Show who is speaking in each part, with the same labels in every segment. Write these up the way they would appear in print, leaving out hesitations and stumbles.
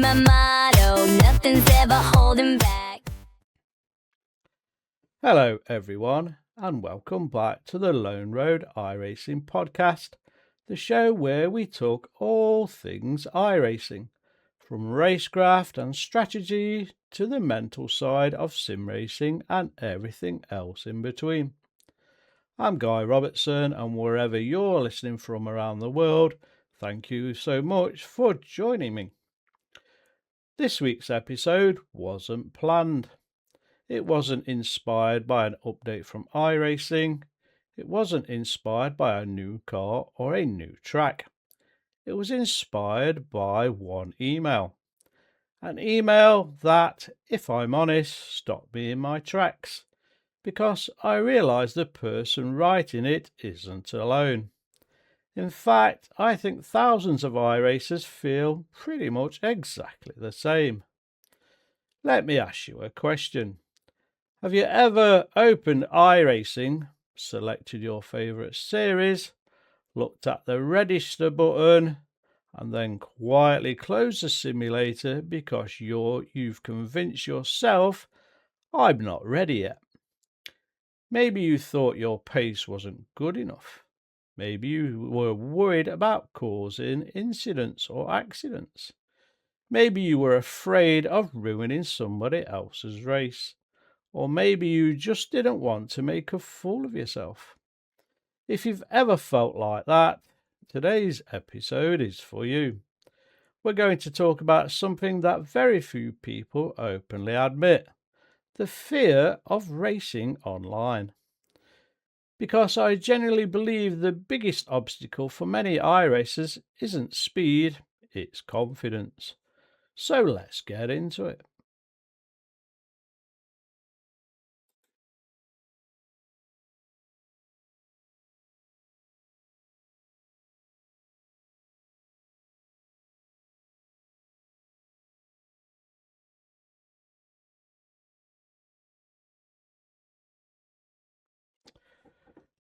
Speaker 1: my motto, nothing's ever holding back.
Speaker 2: Hello everyone and welcome back to the Lone Road iRacing podcast, the show where we talk all things iRacing, from racecraft and strategy to the mental side of sim racing and everything else in between. I'm Guy Robertson, and wherever you're listening from around the world, thank you so much for joining me. This week's episode wasn't planned. It wasn't inspired by an update from iRacing. It wasn't inspired by a new car or a new track. It was inspired by one email. An email that, if I'm honest, stopped me in my tracks, because I realised the person writing it isn't alone. In fact, I think thousands of iRacers feel pretty much exactly the same. Let me ask you a question. Have you ever opened iRacing, selected your favourite series, looked at the register button, and then quietly closed the simulator because you've convinced yourself, I'm not ready yet? Maybe you thought your pace wasn't good enough. Maybe you were worried about causing incidents or accidents. Maybe you were afraid of ruining somebody else's race. Or maybe you just didn't want to make a fool of yourself. If you've ever felt like that, today's episode is for you. We're going to talk about something that very few people openly admit: the fear of racing online. Because I genuinely believe the biggest obstacle for many iRacers isn't speed, it's confidence. So let's get into it.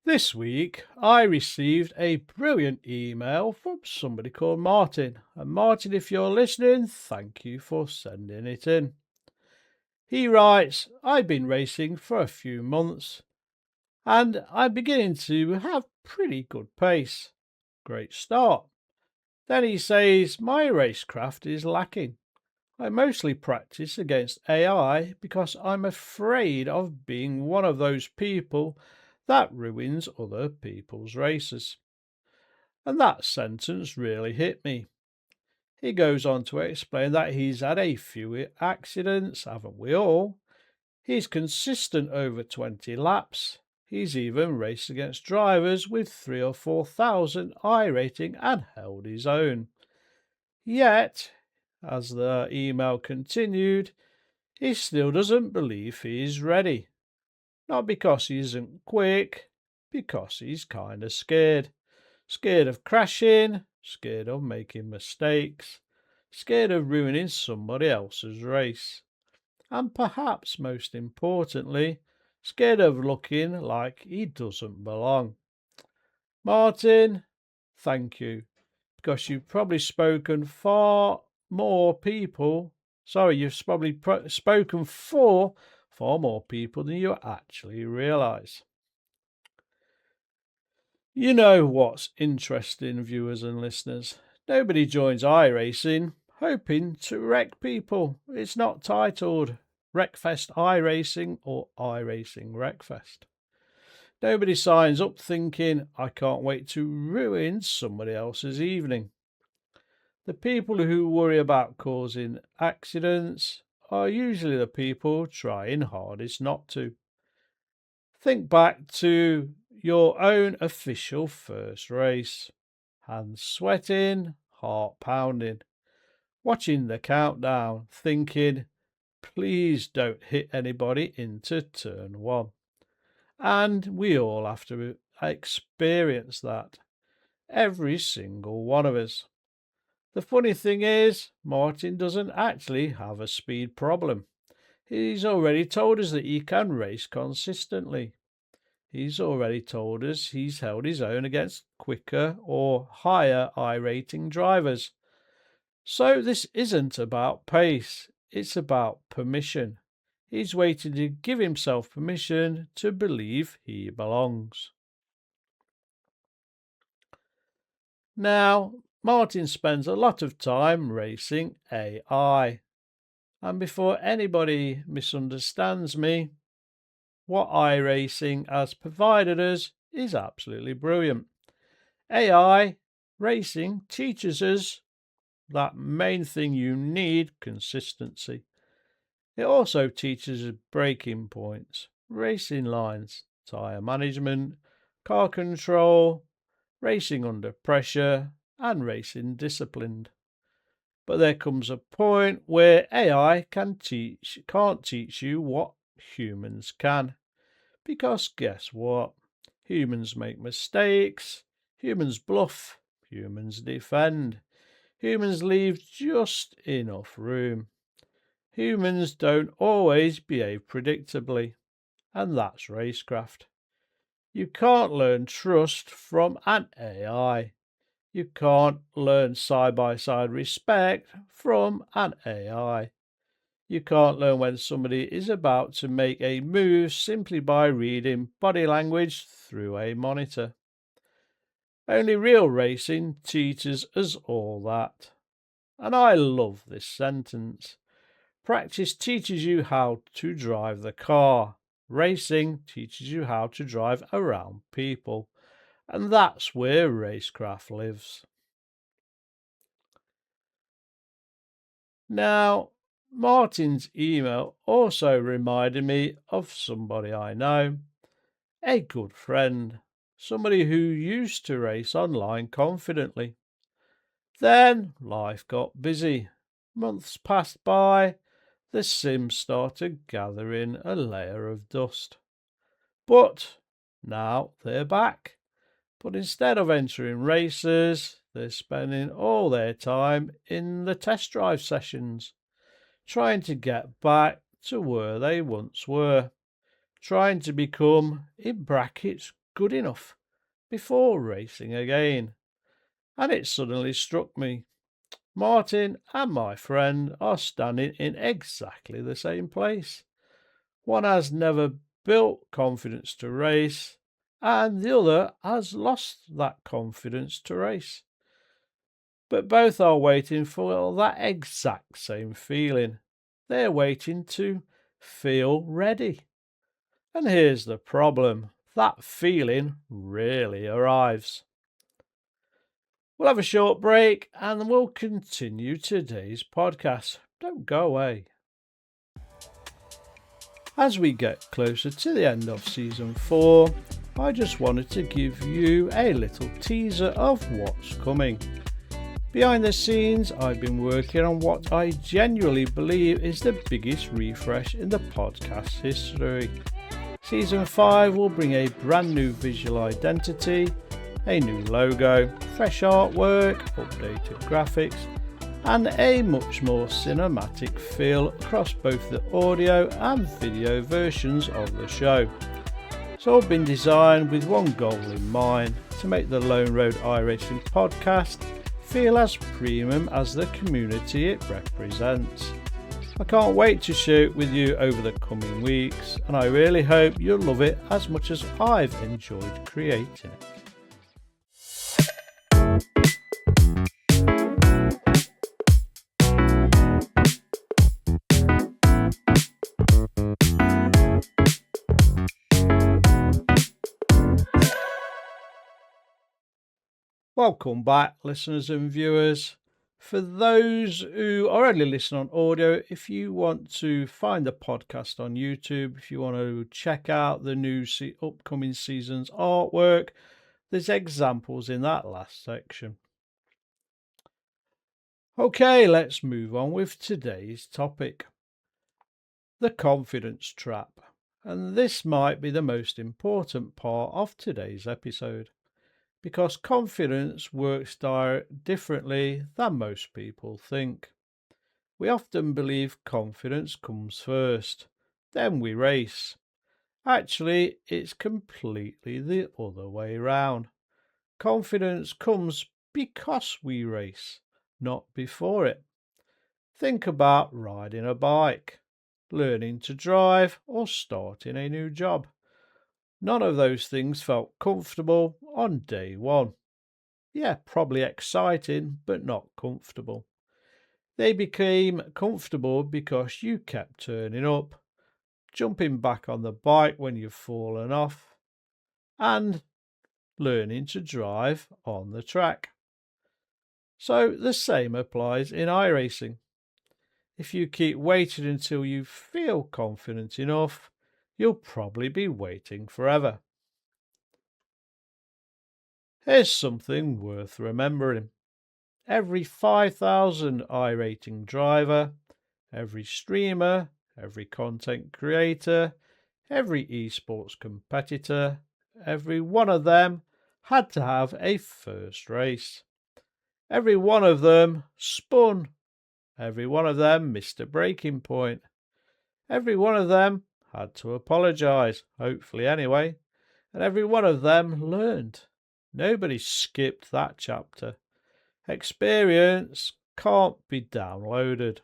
Speaker 2: This week, I received a brilliant email from somebody called Martin. And Martin, if you're listening, thank you for sending it in. He writes, I've been racing for a few months and I'm beginning to have pretty good pace. Great start. Then he says, my racecraft is lacking. I mostly practice against AI because I'm afraid of being one of those people that ruins other people's races. And that sentence really hit me. He goes on to explain that he's had a few accidents, haven't we all? He's consistent over 20 laps. He's even raced against drivers with 3,000 or 4,000 I rating and held his own. Yet, as the email continued, he still doesn't believe he is ready. Not because he isn't quick, because he's kind of scared. Scared of crashing, scared of making mistakes, scared of ruining somebody else's race. And perhaps most importantly, scared of looking like he doesn't belong. Martin, thank you, because you've probably spoken far more people. You've probably spoken for far more people than you actually realise. You know what's interesting, viewers and listeners? Nobody joins iRacing hoping to wreck people. It's not titled Wreckfest iRacing or iRacing Wreckfest. Nobody signs up thinking, I can't wait to ruin somebody else's evening. The people who worry about causing accidents are usually the people trying hardest not to. Think back to your own official first race. Hands sweating, heart pounding, watching the countdown, thinking, please don't hit anybody into turn one. And we all have to experience that. Every single one of us. The funny thing is, Martin doesn't actually have a speed problem. He's already told us that he can race consistently. He's already told us he's held his own against quicker or higher I rating drivers. So this isn't about pace, it's about permission. He's waiting to give himself permission to believe he belongs. Now, Martin spends a lot of time racing AI. And before anybody misunderstands me, what iRacing has provided us is absolutely brilliant. AI racing teaches us that main thing you need, consistency. It also teaches us braking points, racing lines, tyre management, car control, racing under pressure, and racing discipline. But there comes a point where AI can't teach you what humans can. Because guess what? Humans make mistakes, humans bluff, humans defend, humans leave just enough room. Humans don't always behave predictably, and that's racecraft. You can't learn trust from an AI. You can't learn side-by-side respect from an AI. You can't learn when somebody is about to make a move simply by reading body language through a monitor. Only real racing teaches us all that. And I love this sentence. Practice teaches you how to drive the car. Racing teaches you how to drive around people. And that's where racecraft lives. Now, Martin's email also reminded me of somebody I know, a good friend, somebody who used to race online confidently. Then life got busy. Months passed by. The Sims started gathering a layer of dust. But now they're back. But instead of entering races, they're spending all their time in the test drive sessions, trying to get back to where they once were, trying to become, in brackets, good enough before racing again. And it suddenly struck me. Martin and my friend are standing in exactly the same place. One has never built confidence to race, and the other has lost that confidence to race. But both are waiting for that exact same feeling. They're waiting to feel ready. And here's the problem. That feeling rarely arrives. We'll have a short break and then we'll continue today's podcast. Don't go away. As we get closer to the end of season 4, I just wanted to give you a little teaser of what's coming. Behind the scenes, I've been working on what I genuinely believe is the biggest refresh in the podcast history. Season 5 will bring a brand new visual identity, a new logo, fresh artwork, updated graphics, and a much more cinematic feel across both the audio and video versions of the show. It's all been designed with one goal in mind, to make the Lone Road iRacing podcast feel as premium as the community it represents. I can't wait to share it with you over the coming weeks, and I really hope you'll love it as much as I've enjoyed creating it. Welcome back, listeners and viewers. For those who are only listening on audio, if you want to find the podcast on YouTube, if you want to check out the new upcoming season's artwork, there's examples in that last section. Okay, let's move on with today's topic. The confidence trap. And this might be the most important part of today's episode, because confidence works differently than most people think. We often believe confidence comes first, then we race. Actually, it's completely the other way round. Confidence comes because we race, not before it. Think about riding a bike, learning to drive, or starting a new job. None of those things felt comfortable on day one. Yeah, probably exciting, but not comfortable. They became comfortable because you kept turning up, jumping back on the bike when you've fallen off, and learning to drive on the track. So the same applies in iRacing. If you keep waiting until you feel confident enough, you'll probably be waiting forever. Here's something worth remembering. Every 5,000 iRating driver, every streamer, every content creator, every esports competitor, every one of them had to have a first race. Every one of them spun. Every one of them missed a breaking point. Every one of them had to apologise, hopefully anyway, and every one of them learned. Nobody skipped that chapter. Experience can't be downloaded.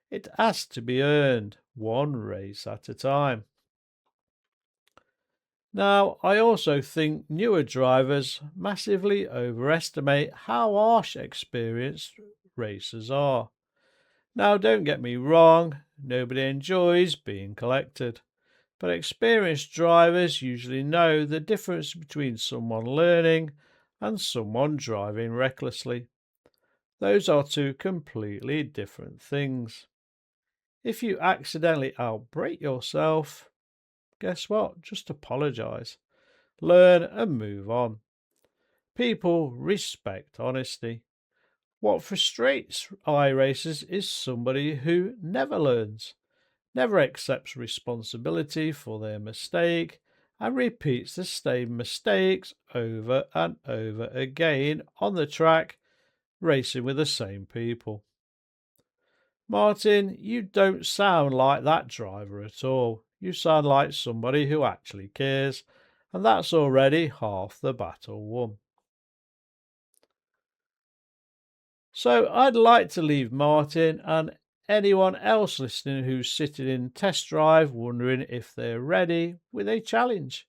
Speaker 2: It has to be earned, one race at a time. Now, I also think newer drivers massively overestimate how harsh experienced racers are. Now, don't get me wrong, nobody enjoys being collected, but experienced drivers usually know the difference between someone learning and someone driving recklessly. Those are two completely different things. If you accidentally outbrake yourself, guess what? Just apologise. Learn and move on. People respect honesty. What frustrates iRacers is somebody who never learns, never accepts responsibility for their mistake, and repeats the same mistakes over and over again on the track, racing with the same people. Martin, you don't sound like that driver at all. You sound like somebody who actually cares, and that's already half the battle won. So I'd like to leave Martin and anyone else listening who's sitting in test drive wondering if they're ready with a challenge.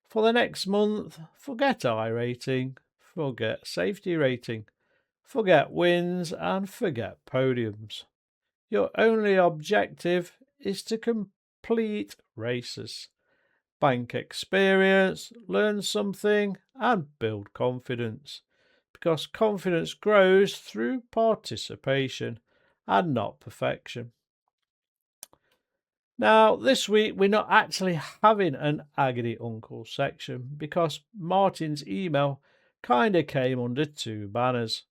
Speaker 2: For the next month, forget iRating, forget safety rating, forget wins and forget podiums. Your only objective is to complete races, bank experience, learn something, and build confidence. Because confidence grows through participation and not perfection. Now, this week we're not actually having an Agony Uncle section because Martin's email kind of came under two banners.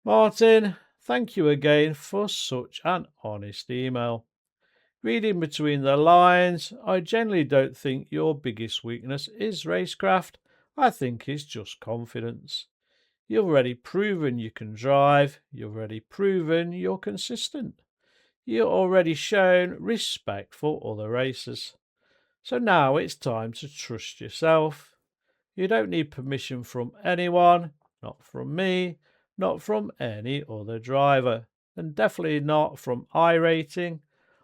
Speaker 2: Martin, thank you again for such an honest email. Reading between the lines, I generally don't think your biggest weakness is racecraft. I think it's just confidence. You've already proven you can drive. You've already proven you're consistent. You've already shown respect for other racers. So now it's time to trust yourself. You don't need permission from anyone, not from me, not from any other driver, and definitely not from iRating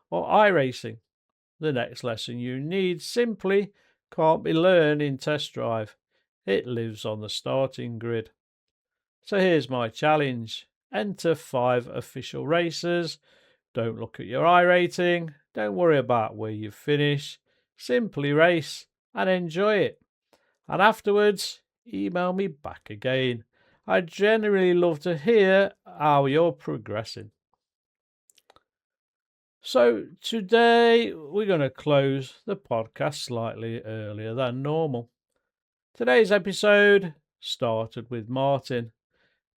Speaker 2: or iRacing. The next lesson you need simply can't be learned in test drive. It lives on the starting grid. So here's my challenge. Enter 5 official races. Don't look at your iRating. Don't worry about where you finish. Simply race and enjoy it. And afterwards, email me back again. I generally love to hear how you're progressing. So today we're going to close the podcast slightly earlier than normal. Today's episode started with Martin,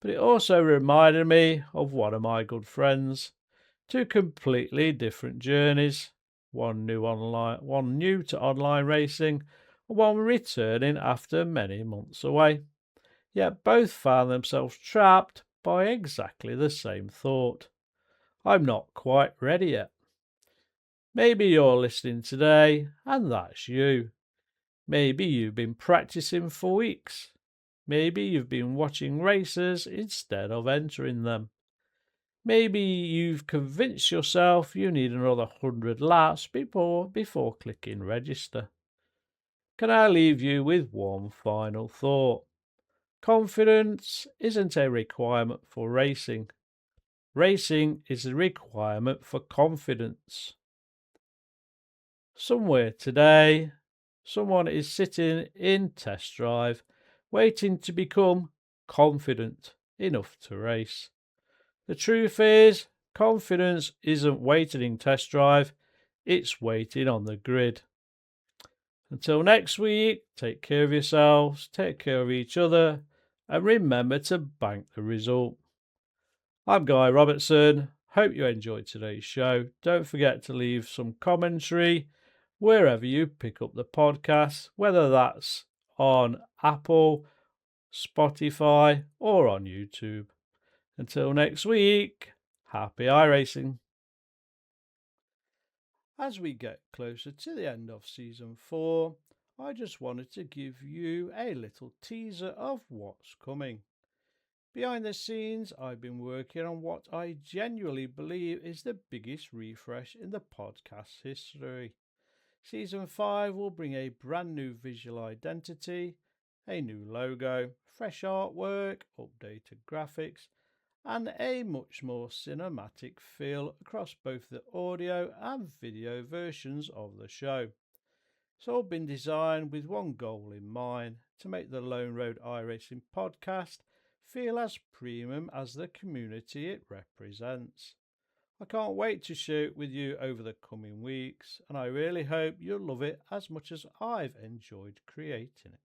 Speaker 2: but it also reminded me of one of my good friends. Two completely different journeys, one new to online racing, and one returning after many months away. Yet both found themselves trapped by exactly the same thought. I'm not quite ready yet. Maybe you're listening today and that's you. Maybe you've been practicing for weeks. Maybe you've been watching races instead of entering them. Maybe you've convinced yourself you need another 100 laps before clicking register. Can I leave you with one final thought? Confidence isn't a requirement for racing. Racing is a requirement for confidence. Somewhere today, someone is sitting in test drive, waiting to become confident enough to race. The truth is, confidence isn't waiting in test drive, it's waiting on the grid. Until next week, take care of yourselves, take care of each other, and remember to bank the result. I'm Guy Robertson. Hope you enjoyed today's show. Don't forget to leave some commentary wherever you pick up the podcast, whether that's on Apple, Spotify, or on YouTube. Until next week, happy iRacing. As we get closer to the end of season 4, I just wanted to give you a little teaser of what's coming. Behind the scenes, I've been working on what I genuinely believe is the biggest refresh in the podcast's history. Season 5 will bring a brand new visual identity, a new logo, fresh artwork, updated graphics, and a much more cinematic feel across both the audio and video versions of the show. It's all been designed with one goal in mind: to make the Lone Road iRacing podcast feel as premium as the community it represents. I can't wait to share it with you over the coming weeks, and I really hope you'll love it as much as I've enjoyed creating it.